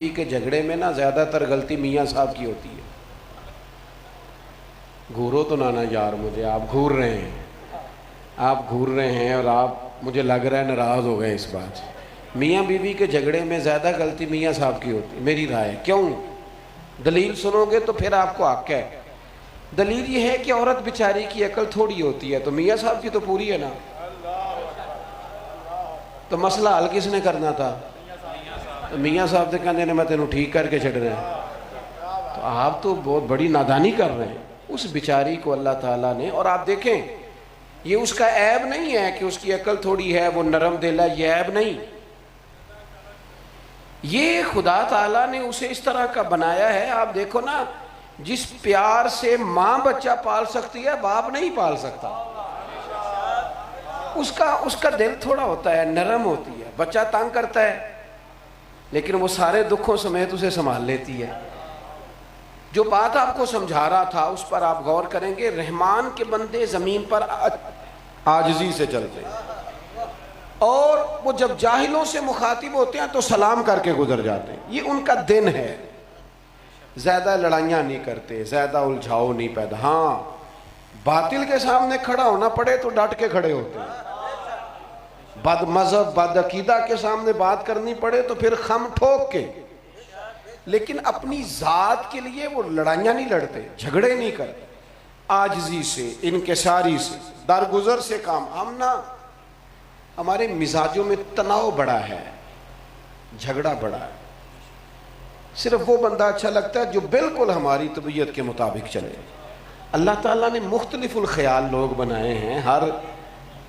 के झगड़े में ना ज़्यादातर गलती मियाँ साहब की होती है। घूरो तो ना यार मुझे, आप घूर रहे हैं, आप घूर रहे हैं और आप मुझे लग रहा है नाराज़ हो गए इस बात से। मियाँ बीवी के झगड़े में ज़्यादा गलती मियाँ साहब की होती है, मेरी राय। क्यों? दलील सुनोगे तो फिर आपको हक है। दलील ये है कि औरत बेचारी की अकल थोड़ी होती है, तो मियाँ साहब की तो पूरी है ना। तो मसला हल किसने करना था? तो मियाँ साहब से कहने ने मैं तेनों ठीक करके छड़ना है। तो आप तो बहुत बड़ी नादानी कर रहे हैं। उस बेचारी को अल्लाह ताला ने, और आप देखें ये उसका ऐब नहीं है कि उसकी अकल थोड़ी है, वो नरम दिल है, ये ऐब नहीं। ये खुदा ताला ने उसे इस तरह का बनाया है। आप देखो ना, जिस प्यार से माँ बच्चा पाल सकती है बाप नहीं पाल सकता। उसका दिल थोड़ा होता है, नरम होती है। बच्चा तंग करता है लेकिन वो सारे दुखों समेत उसे संभाल लेती है। जो बात आपको समझा रहा था उस पर आप गौर करेंगे। रहमान के बंदे जमीन पर आजिज़ी से चलते हैं और वो जब जाहिलों से मुखातिब होते हैं तो सलाम करके गुजर जाते हैं। ये उनका दिन है। ज्यादा लड़ाइयाँ नहीं करते, ज्यादा उलझाव नहीं पैदा। हाँ, बातिल के सामने खड़ा होना पड़े तो डट के खड़े होते हैं। बद मजहब बद अकीदा के सामने बात करनी पड़े तो फिर खम ठोक के, लेकिन अपनी जात के लिए वो लड़ाइयाँ नहीं लड़ते, झगड़े नहीं करते। आजिज़ी से, इनकिसारी से, दरगुजर से काम। हम ना, हमारे मिजाजों में तनाव बड़ा है, झगड़ा बड़ा है। सिर्फ वो बंदा अच्छा लगता है जो बिल्कुल हमारी तबीयत के मुताबिक चले। अल्लाह ताला ने मुख्तलिफुल ख्याल लोग बनाए हैं, हर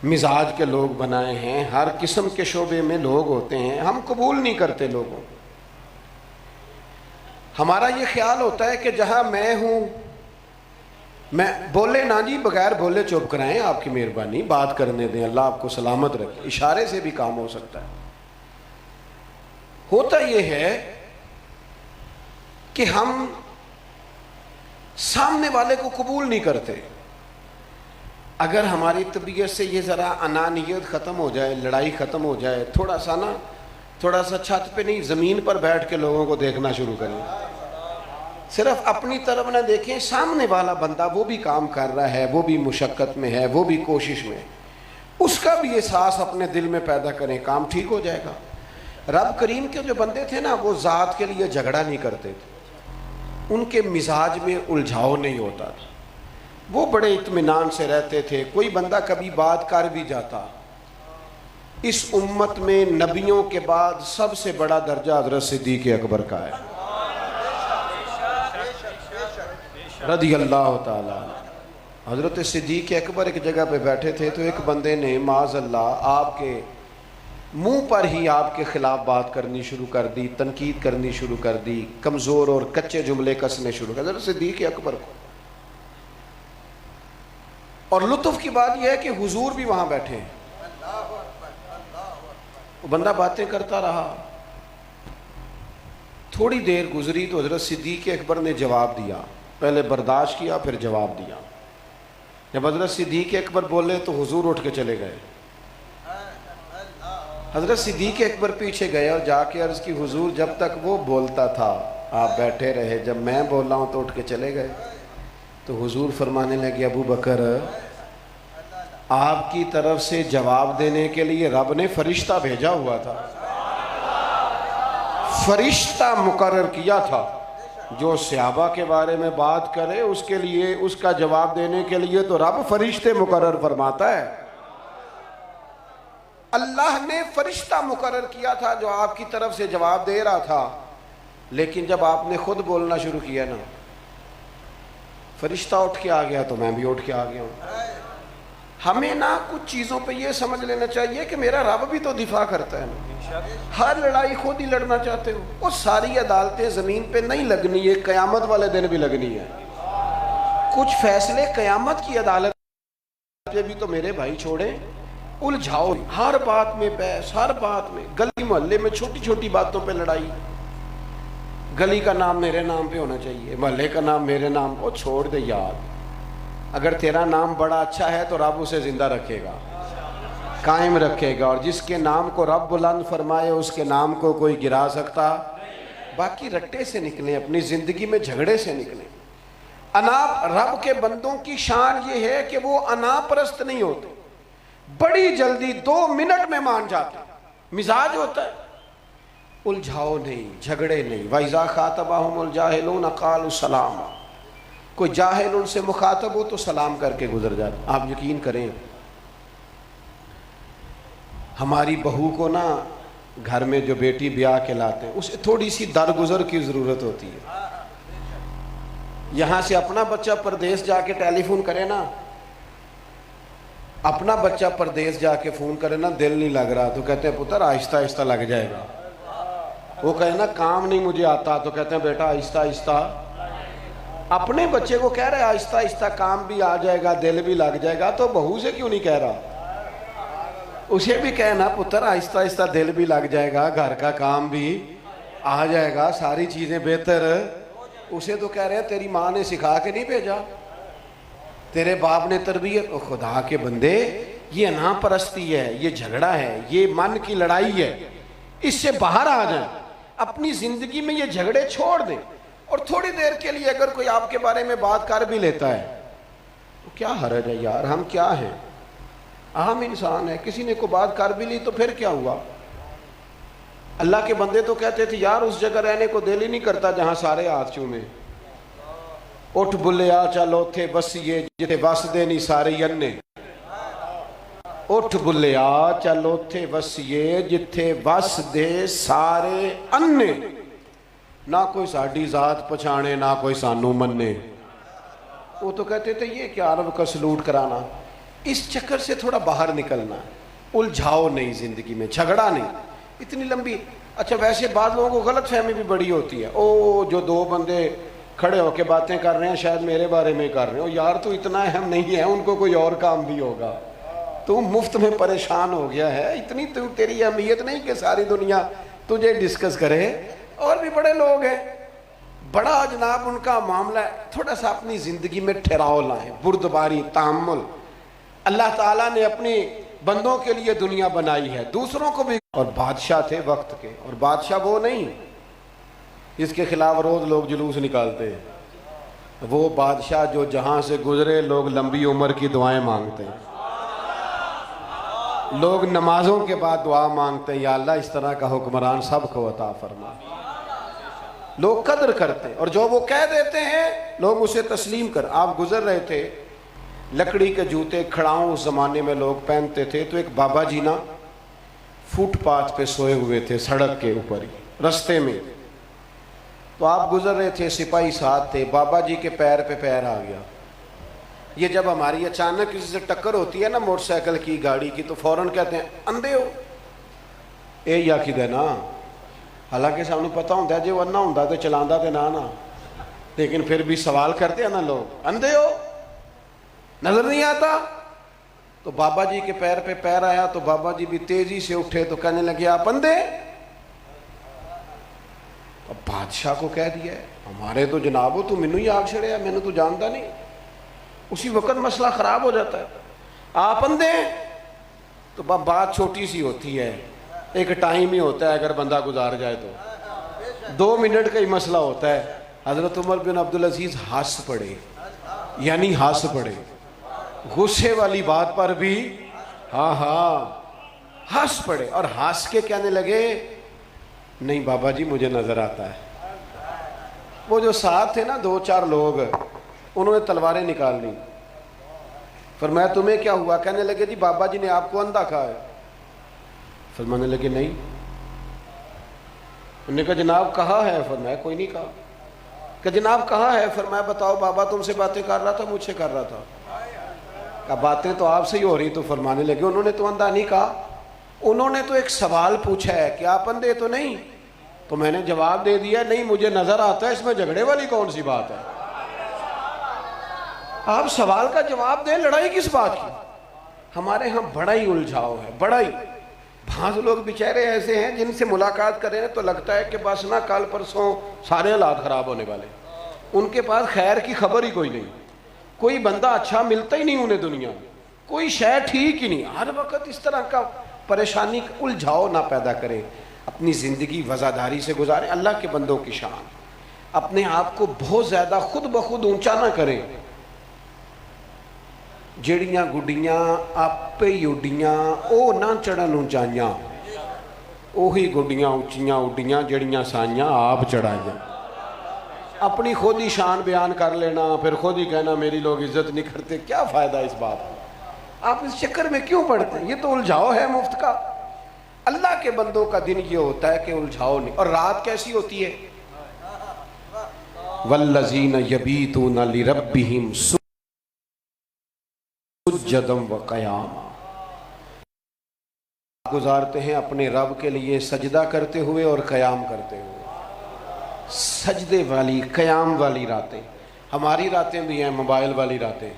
मिजाज के लोग बनाए हैं, हर किस्म के शोबे में लोग होते हैं। हम कबूल नहीं करते लोगों को। हमारा ये ख्याल होता है कि जहां मैं हूं, मैं बोले ना जी, बगैर बोले चुप कराएं, आपकी मेहरबानी, बात करने दें, अल्लाह आपको सलामत रखे। इशारे से भी काम हो सकता है। होता यह है कि हम सामने वाले को कबूल नहीं करते। अगर हमारी तबीयत से ये ज़रा अनानियत ख़त्म हो जाए, लड़ाई ख़त्म हो जाए, थोड़ा सा छत पे नहीं, ज़मीन पर बैठ के लोगों को देखना शुरू करें। सिर्फ अपनी तरफ ना देखें, सामने वाला बंदा वो भी काम कर रहा है, वो भी मुशक्क़त में है, वो भी कोशिश में, उसका भी एहसास अपने दिल में पैदा करें, काम ठीक हो जाएगा। रब करीम के जो बंदे थे ना, वो ज़ात के लिए झगड़ा नहीं करते थे, उनके मिजाज में उलझाव नहीं होता था, वो बड़े इत्मीनान से रहते थे। कोई बंदा कभी बात कर भी जाता। इस उम्मत में नबियों के बाद सबसे बड़ा दर्जा हज़रत सिद्दीक़ अकबर का है, रज़ी अल्लाह ताला। हज़रत सिद्दीक़ अकबर एक जगह पे बैठे थे तो एक बंदे ने माज़अल्लाह आपके मुंह पर ही आपके ख़िलाफ़ बात करनी शुरू कर दी, तनकीद करनी शुरू कर दी, कमज़ोर और कच्चे जुमले कसने शुरू कर। हज़रत सिद्दीक़ अकबर को, और लुत्फ़ की बात यह है कि हुजूर भी वहाँ बैठे हैं। वो बंदा बातें करता रहा, थोड़ी देर गुजरी तो हज़रत सिद्दीक़ अकबर ने जवाब दिया। पहले बर्दाश्त किया, फिर जवाब दिया। जब हज़रत सिद्दीक़ अकबर बोले तो हुजूर उठ के चले गए। हज़रत सिद्दीक़ अकबर पीछे गए और जाके अर्ज़ की, हुजूर जब तक वो बोलता था आप बैठे रहे, जब मैं बोला हूँ तो उठ के चले गए। तो हुजूर फरमाने लगे, अबू बकर, आपकी तरफ से जवाब देने के लिए रब ने फरिश्ता भेजा हुआ था, फरिश्ता मुकर्रर किया था जो सहाबा के बारे में बात करे, उसके लिए, उसका जवाब देने के लिए तो रब फरिश्ते मुकर्रर फरमाता है। अल्लाह ने फरिश्ता मुकर्रर किया था जो आपकी तरफ से जवाब दे रहा था, लेकिन जब आपने खुद बोलना शुरू किया ना, फरिश्ता उठ के आ गया तो मैं भी उठ के आ गया हूँ। हमें ना कुछ चीज़ों पे ये समझ लेना चाहिए कि मेरा रब भी तो दिफा करता है ना। हर लड़ाई खुद ही लड़ना चाहते हो, वो सारी अदालतें ज़मीन पे नहीं लगनी है, क़यामत वाले दिन भी लगनी है। कुछ फैसले क़यामत की अदालत पे भी तो मेरे भाई छोड़े। उलझाओ, हर बात में बहस, हर बात में, गली मोहल्ले में छोटी छोटी बातों पे लड़ाई। गली का नाम मेरे नाम पे होना चाहिए, मोहल्ले का नाम मेरे नाम। वो छोड़ दे यार, अगर तेरा नाम बड़ा अच्छा है तो रब उसे जिंदा रखेगा, कायम रखेगा, और जिसके नाम को रब बुलंद फरमाए उसके नाम को कोई गिरा सकता बाकी रट्टे से निकले, अपनी जिंदगी में झगड़े से निकले। अनाप रब के बंदों की शान ये है कि वो अनापरस्त नहीं होते, बड़ी जल्दी 2 मिनट में मान जाते। मिजाज होता है उलझाओ नहीं, झगड़े नहीं। वैज़ा खातबाहुमुल जाहिलून क़ालू सलामा, कोई जाहिल उनसे मुखातब हो तो सलाम करके गुजर जाता। आप यकीन करें, हमारी बहू को ना घर में जो बेटी ब्याह के लाते हैं उसे थोड़ी सी दरगुजर की ज़रूरत होती है। यहाँ से अपना बच्चा परदेश जाके टेलीफोन करे ना, अपना बच्चा परदेश जाके फ़ोन करे ना, दिल नहीं लग रहा तो कहते हैं पुत्र आहिस्ता आहिस्ता लग जाएगा। वो कहे ना काम नहीं मुझे आता तो कहते हैं बेटा आहिस्ता आहिस्ता। अपने बच्चे को कह रहे आहिस्ता आहिस्ता काम भी आ जाएगा, दिल भी लग जाएगा, तो बहू से क्यों नहीं कह रहा? उसे भी कहना पुत्र आहिस्ता आहिस्ता दिल भी लग जाएगा, घर का काम भी आ जाएगा, सारी चीज़ें बेहतर। उसे तो कह रहे हैं तेरी माँ ने सिखा के नहीं भेजा, तेरे बाप ने तरबियत। ओ खुदा के बंदे, ये अनापरस्ती है, ये झगड़ा है, ये मन की लड़ाई है, इससे बाहर आ जाए। अपनी जिंदगी में ये झगड़े छोड़ दें। और थोड़ी देर के लिए अगर कोई आपके बारे में बात कर भी लेता है तो क्या हर्ज है यार, हम क्या हैं, आम इंसान है, किसी ने को बात कर भी ली तो फिर क्या हुआ। अल्लाह के बंदे तो कहते थे यार उस जगह रहने को दिल ही नहीं करता जहां सारे हाथ चूमे। उठ बुलिया चल उथे बसीए जिथे बसदे नहीं सारे अन्ने। उठ बुलिया चल उथे बसीए जिथे बसदे सारे अन्ने। ना कोई साड़ी जात पछाणे ना कोई सानू मन्ने। वो तो कहते थे ये क्या अरब का सलूट कराना। इस चक्कर से थोड़ा बाहर निकलना, उलझाओ नहीं जिंदगी में, झगड़ा नहीं इतनी लंबी। अच्छा वैसे बाद लोगों को गलत फहमी भी बड़ी होती है, ओ जो 2 बंदे खड़े होके बातें कर रहे हैं शायद मेरे बारे में कर रहे हो। यार तू इतना अहम नहीं है, उनको कोई और काम भी होगा, तू मुफ्त में परेशान हो गया है, इतनी तू तेरी अहमियत नहीं कि सारी दुनिया तुझे डिस्कस करे। और भी बड़े लोग हैं, बड़ा जनाब उनका मामला है। थोड़ा सा अपनी ज़िंदगी में ठहराव लाएं, बुर्दबारी, तहम्मुल। अल्लाह ताला ने अपने बंदों के लिए दुनिया बनाई है, दूसरों को भी। और बादशाह थे वक्त के, और बादशाह वो नहीं इसके खिलाफ रोज लोग जुलूस निकालते हैं। वो बादशाह जो जहां से गुजरे लोग लंबी उम्र की दुआएं मांगते हैं, लोग नमाजों के बाद दुआ मांगते हैं या अल्लाह इस तरह का हुक्मरान सबको अता फरमा। लोग कदर करते हैं और जो वो कह देते हैं लोग उसे तस्लीम कर। आप गुजर रहे थे, लकड़ी के जूते खड़ाऊं उस जमाने में लोग पहनते थे, तो एक बाबा जी ना फुटपाथ पे सोए हुए थे, सड़क के ऊपर ही रास्ते में। तो आप गुजर रहे थे, सिपाही साथ थे, बाबा जी के पैर पे पैर आ गया। ये जब हमारी अचानक किसी से टक्कर होती है ना मोटरसाइकिल की, गाड़ी की, तो फौरन कहते हैं अंधे हो ए या कि देना। हालांकि सानू पता होता है जो अन्ना होंदा तो चलांदा ते ना, लेकिन फिर भी सवाल करते हैं ना लोग, अंधे हो नजर नहीं आता। तो बाबा जी के पैर पे पैर आया तो बाबा जी भी तेजी से उठे तो कहने लगे आप अंधे। अब बादशाह को कह दिया हमारे तो जनाब हो तू मैनू ही आग छड़िया, मैनू तो जानता नहीं। उसी वक्त मसला खराब हो जाता है, आप अंधे। तो बात छोटी सी होती है, एक टाइम ही होता है, अगर बंदा गुजार जाए तो 2 मिनट का ही मसला होता है। हजरत उमर बिन अब्दुल अजीज हंस पड़े, यानी हंस पड़े, गुस्से वाली बात पर भी हाँ हाँ हंस पड़े और हंस के कहने लगे नहीं बाबा जी मुझे नजर आता है। वो जो साथ थे ना 2-4 लोग, उन्होंने तलवारें निकाल ली। फरमाया तुम्हें क्या हुआ? कहने लगे जी बाबा जी ने आपको अंधा कहा है। फरमाने लगे नहीं। उन्होंने कहा जनाब कहा है? फरमाया कोई नहीं कहा। कहा जनाब कहा है? फरमाया बताओ बाबा तुमसे बातें कर रहा था, मुझसे कर रहा था। कहा बातें तो आपसे ही हो रही। तो फरमाने लगे उन्होंने तो अंधा नहीं कहा, उन्होंने तो एक सवाल पूछा है कि आप अंधे तो नहीं, तो मैंने जवाब दे दिया नहीं मुझे नजर आता है, इसमें झगड़े वाली कौन सी बात है? आप सवाल का जवाब दें, लड़ाई किस बात की? हमारे यहाँ बड़ा ही उलझाव है, बड़ा ही। भाज लोग बेचारे ऐसे हैं जिनसे मुलाकात करें तो लगता है कि बस ना कल परसों सारे हालात खराब होने वाले, उनके पास खैर की खबर ही कोई नहीं, कोई बंदा अच्छा मिलता ही नहीं उन्हें दुनिया में, कोई शय ठीक ही नहीं। हर वक्त इस तरह का परेशानी उलझाव ना पैदा करें। अपनी ज़िंदगी वज़ादारी से गुजारें। अल्लाह के बंदों की शान, अपने आप को बहुत ज़्यादा खुद ब खुद ऊंचा ना करें। ਜਿਹੜੀਆਂ ਗੁੱਡੀਆਂ ਆਪੇ ਹੀ ਉੱਡੀਆਂ ਉਹ ਨਾ ਚੜਨ ਉਚਾਈਆਂ, ਉਹੀ ਗੁੱਡੀਆਂ ਉੱਚੀਆਂ ਉੱਡੀਆਂ ਜਿਹੜੀਆਂ ਸਾਈਆਂ आप चढ़ाइयाँ। अपनी खुद ही शान बयान कर लेना, फिर खुद ही कहना मेरी लोग इज्जत नहीं करते, क्या फ़ायदा इस बात का? आप इस चक्कर में क्यों पड़ते हैं? ये तो उलझाओ है मुफ्त का। अल्लाह के बंदों का दिन ये होता है कि उलझाओ नहीं। और रात कैसी होती है? वल्लज़ीन यबीतून लिरब्बिहिम सुज्जदम व क़यामा, गुजारते हैं अपने रब के लिए सजदा करते हुए और क़याम करते हुए। सजदे वाली क़याम वाली रातें, हमारी रातें भी हैं, मोबाइल वाली रातें,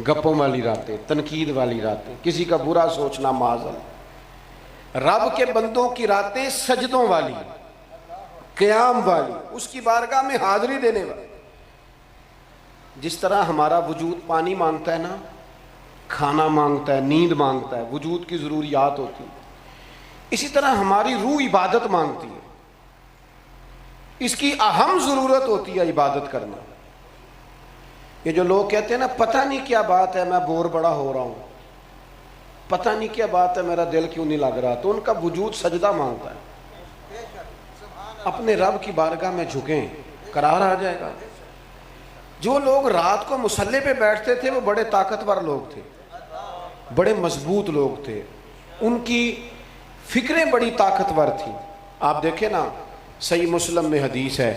गप्पों वाली रातें, तनकीद वाली रातें, किसी का बुरा सोचना माज़ल। रब के बंदों की रातें सजदों वाली, क़याम वाली, उसकी बारगाह में हाज़िरी देने वाली। जिस तरह हमारा वजूद पानी मांगता है ना, खाना मांगता है, नींद मांगता है, वजूद की ज़रूरियात होती है, इसी तरह हमारी रूह इबादत मांगती है। इसकी अहम ज़रूरत होती है इबादत करना। ये जो लोग कहते हैं ना पता नहीं क्या बात है मैं बोर बड़ा हो रहा हूँ, पता नहीं क्या बात है मेरा दिल क्यों नहीं लग रहा, तो उनका वजूद सजदा मांगता है। अपने रब की बारगाह में झुकें, करार आ जाएगा। जो लोग रात को मुसल्ले पे बैठते थे वो बड़े ताकतवर लोग थे, बड़े मजबूत लोग थे, उनकी फिक्रें बड़ी ताकतवर थी। आप देखें ना, सही मुस्लिम में हदीस है,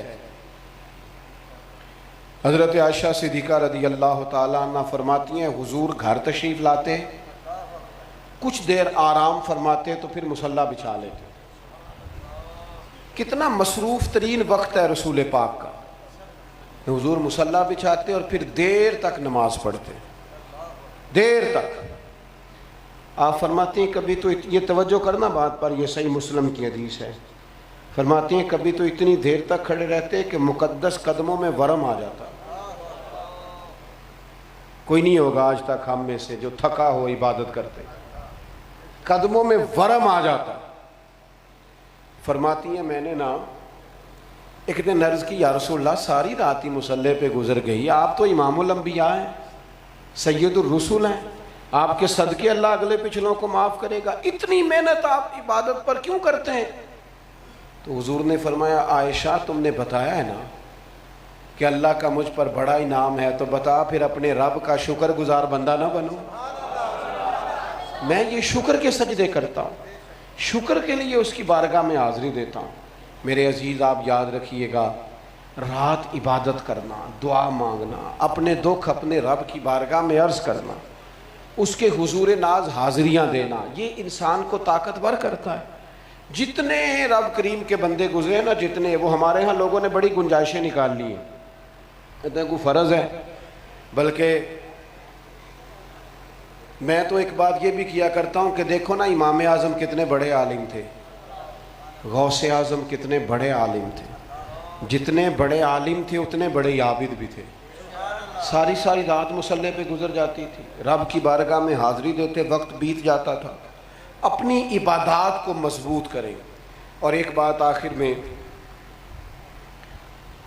हज़रत आयशा सिद्दीक़ा रज़ी अल्लाह ताला अन्हा फरमाती हैं हुजूर घर तशरीफ़ लाते, कुछ देर आराम फरमाते तो फिर मुसल्ला बिछा लेते। कितना मसरूफ़ तरीन वक्त है रसूल पाक का। हुजूर मुसल्ला बिछाते और फिर देर तक नमाज पढ़ते, देर तक। आप फरमाते हैं कभी तो ये तवज्जो करना बात पर, ये सही मुस्लिम की हदीस है, फरमाते हैं कभी तो इतनी देर तक खड़े रहते कि मुकद्दस कदमों में वरम आ जाता। कोई नहीं होगा आज तक हम में से जो थका हो इबादत करते, कदमों में वरम आ जाता। फरमाती हैं मैंने ना एक दिन अर्ज़ की या रसूलल्लाह सारी रात ही मुसल्ले पे गुजर गई, आप तो इमामुल अंबिया हैं, सैयदुर रसूल हैं, आपके सदके अल्लाह अगले पिछलों को माफ़ करेगा, इतनी मेहनत आप इबादत पर क्यों करते हैं? तो हुजूर ने फरमाया आयशा तुमने बताया है ना कि अल्लाह का मुझ पर बड़ा इनाम है, तो बता फिर अपने रब का शुक्रगुजार बंदा ना बनो। मैं ये शुक्र के सजदे करता हूँ, शुक्र के लिए उसकी बारगाह में हाज़िरी देता हूँ। मेरे अजीज़ आप याद रखिएगा, रात इबादत करना, दुआ मांगना, अपने दुख अपने रब की बारगाह में अर्ज़ करना, उसके हुजूर नाज हाज़िरियाँ देना, ये इंसान को ताकतवर करता है। जितने रब करीम के बंदे गुजरे ना, जितने, वो हमारे यहाँ लोगों ने बड़ी गुंजाइशें निकाल ली हैं, कहते हैं कोई फ़र्ज़ है। बल्कि मैं तो एक बात ये भी किया करता हूँ कि देखो ना इमाम आज़म कितने बड़े आलिम थे, गौसे आज़म कितने बड़े आलिम थे, जितने बड़े आलिम थे उतने बड़े आबिद भी थे। सारी सारी रात मुसल्ले पे गुजर जाती थी, रब की बारगाह में हाज़िरी देते, वक्त बीत जाता था। अपनी इबादात को मजबूत करें। और एक बात आखिर में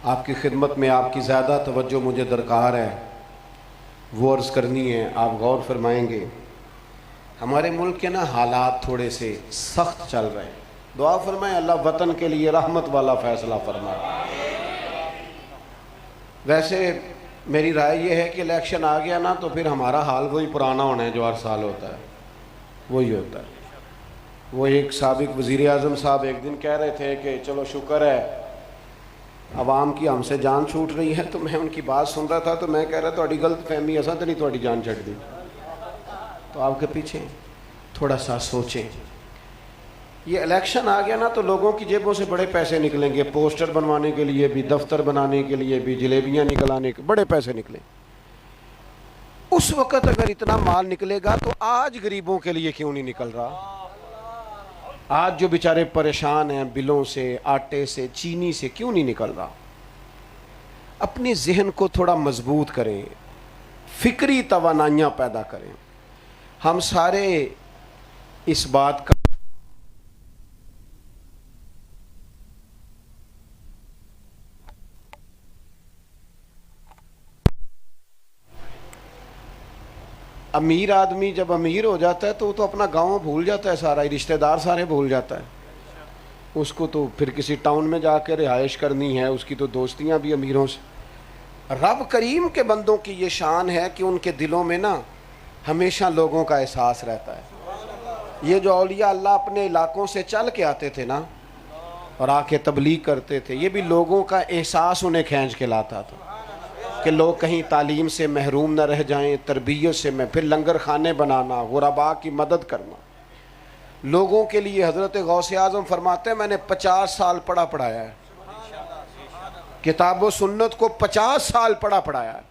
आपकी खिदमत में आपकी ज़्यादा तवज्जो मुझे दरकार है, वो अर्ज़ करनी है, आप गौर फरमाएंगे। हमारे मुल्क के ना हालात थोड़े से सख्त चल रहे हैं, दुआ फरमाएं अल्लाह वतन के लिए रहमत वाला फ़ैसला फरमाए। वैसे मेरी राय ये है कि इलेक्शन आ गया ना तो फिर हमारा हाल वही पुराना होना है जो हर साल होता है, वही होता है। वो एक साबिक वज़ीर आज़म साहब एक दिन कह रहे थे कि चलो शुक्र है आवाम की हमसे जान छूट रही है, तो मैं उनकी बात सुन रहा था तो मैं कह रहा थोड़ी गलत फहमी असा तो नहीं थोड़ी जान छड़ दी। तो आपके पीछे थोड़ा सा सोचें, ये इलेक्शन आ गया ना तो लोगों की जेबों से बड़े पैसे निकलेंगे, पोस्टर बनवाने के लिए भी, दफ्तर बनाने के लिए भी, जलेबियाँ निकलाने के बड़े पैसे निकले। उस वक़्त अगर इतना माल निकलेगा तो आज गरीबों के लिए क्यों नहीं निकल रहा? आज जो बेचारे परेशान हैं बिलों से, आटे से, चीनी से, क्यों नहीं निकल रहा? अपने जहन को थोड़ा मजबूत करें, फिक्री तवानाइयाँ पैदा करें। हम सारे इस बात का अमीर आदमी जब अमीर हो जाता है तो वो तो अपना गांव भूल जाता है, सारा ही रिश्तेदार सारे भूल जाता है। उसको तो फिर किसी टाउन में जाकर रिहाइश करनी है, उसकी तो दोस्तियां भी अमीरों से। रब करीम के बंदों की ये शान है कि उनके दिलों में ना हमेशा लोगों का एहसास रहता है। ये जो औलिया अल्लाह अपने इलाकों से चल के आते थे ना और आके तबलीग करते थे, ये भी लोगों का एहसास उन्हें खींच के लाता था कि लोग कहीं तालीम से महरूम न रह जाएं, तरबियत से मैं फिर लंगर खाने बनाना, गुरबा की मदद करना लोगों के लिए। हज़रत गौसे आज़म फरमाते हैं मैंने 50 साल पढ़ा पढ़ाया है, किताब व सुन्नत को 50 साल पढ़ा पढ़ाया है।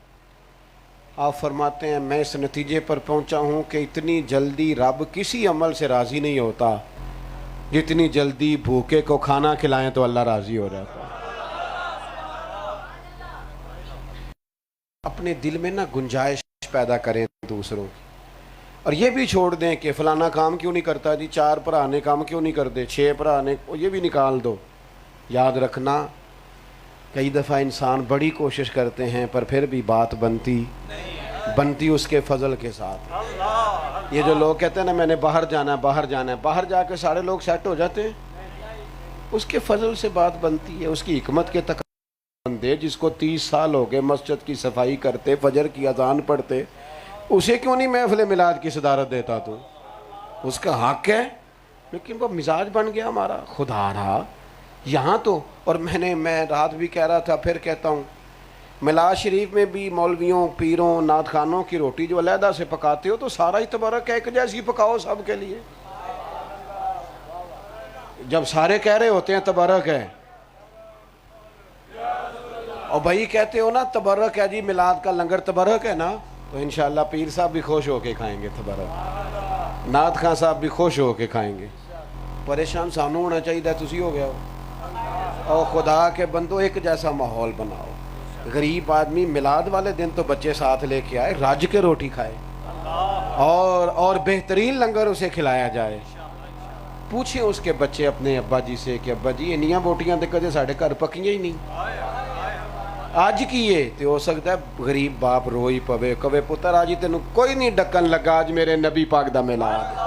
आप फरमाते हैं मैं इस नतीजे पर पहुंचा हूं कि इतनी जल्दी रब किसी अमल से राज़ी नहीं होता जितनी जल्दी भूखे को खाना खिलाएं तो अल्लाह राज़ी हो जाता है। अपने दिल में ना गुंजाइश पैदा करें दूसरों की, और ये भी छोड़ दें कि फ़लाना काम क्यों नहीं करता जी, 4 भरा ने काम क्यों नहीं करते, 6 भरा ने, ये भी निकाल दो। याद रखना कई दफ़ा इंसान बड़ी कोशिश करते हैं पर फिर भी बात बनती उसके फजल के साथ। ये जो लोग कहते हैं ना मैंने बाहर जाना है, बाहर जाके सारे लोग सेट हो जाते हैं, उसके फजल से बात बनती है, उसकी हिकमत के तक बंदे जिसको 30 साल हो गए मस्जिद की सफाई करते, फजर की अजान पढ़ते, उसे क्यों नहीं महफिल मिलाद की सदारत देता तू? उसका हक है, लेकिन वो मिजाज बन गया हमारा खुदा रहा यहाँ तो। और मैं रात भी कह रहा था फिर कहता हूँ, मिलाद शरीफ में भी मौलवियों पीरों नात खानों की रोटी जो अलहदा से पकाते हो तो सारा ही तबरक है, एक जैसी पकाओ सब के लिए। जब सारे कह रहे होते हैं तबरक है और भाई कहते हो ना तबरक है जी, मिलाद का लंगर तबरक है ना, तो इंशाल्लाह पीर साहब भी खुश होके खाएंगे तबरक, नात खान साहब भी खुश होके खाएंगे। परेशान सानू होना चाहिए, तुसी हो गया हो। और खुदा के बंदो एक जैसा माहौल बनाओ। गरीब आदमी मिलाद वाले दिन तो बच्चे साथ लेके आए, रज के रोटी खाए और बेहतरीन लंगर उसे खिलाया जाए। पूछे उसके बच्चे अपने अब्बा जी से कि अब्बा जी इन्नियां बोटियां तो कदे साढ़े घर पकियां ही नहीं, अज की है तो हो सकता है गरीब बाप रोई पवे, कवे पुत्र आज तेन कोई नहीं डकन लगा, अज मेरे नबी पाक दा मिलाद।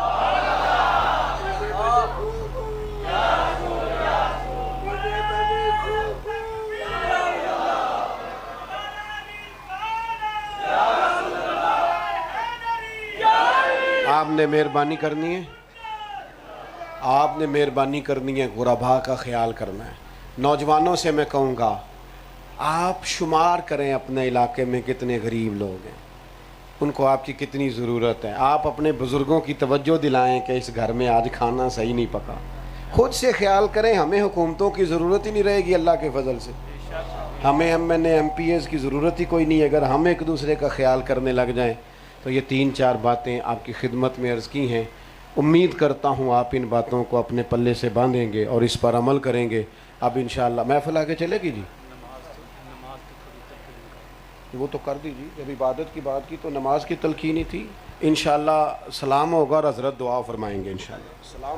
आपने मेहरबानी करनी है, आपने मेहरबानी करनी है, गुरबा का ख्याल करना है। नौजवानों से मैं कहूँगा आप शुमार करें अपने इलाके में कितने गरीब लोग हैं, उनको आपकी कितनी ज़रूरत है। आप अपने बुज़ुर्गों की तवज्जो दिलाएं कि इस घर में आज खाना सही नहीं पका। खुद से ख्याल करें, हमें हुकूमतों की ज़रूरत ही नहीं रहेगी अल्लाह के फजल से। हमें MNA MPs की ज़रूरत ही कोई नहीं है। अगर हम एक दूसरे का ख्याल करने लग जाएं तो ये 3-4 बातें आपकी खिदमत में अर्ज़ की हैं। उम्मीद करता हूँ आप इन बातों को अपने पल्ले से बांधेंगे और इस पर अमल करेंगे। अब इंशाअल्लाह महफिल आगे चलेगी जी, वो तो कर दीजिए। जब इबादत की बात की तो नमाज की तलकीन ही थी। इंशाअल्लाह सलाम होगा और हज़रत दुआ फरमाएंगे इंशाअल्लाह। सलाम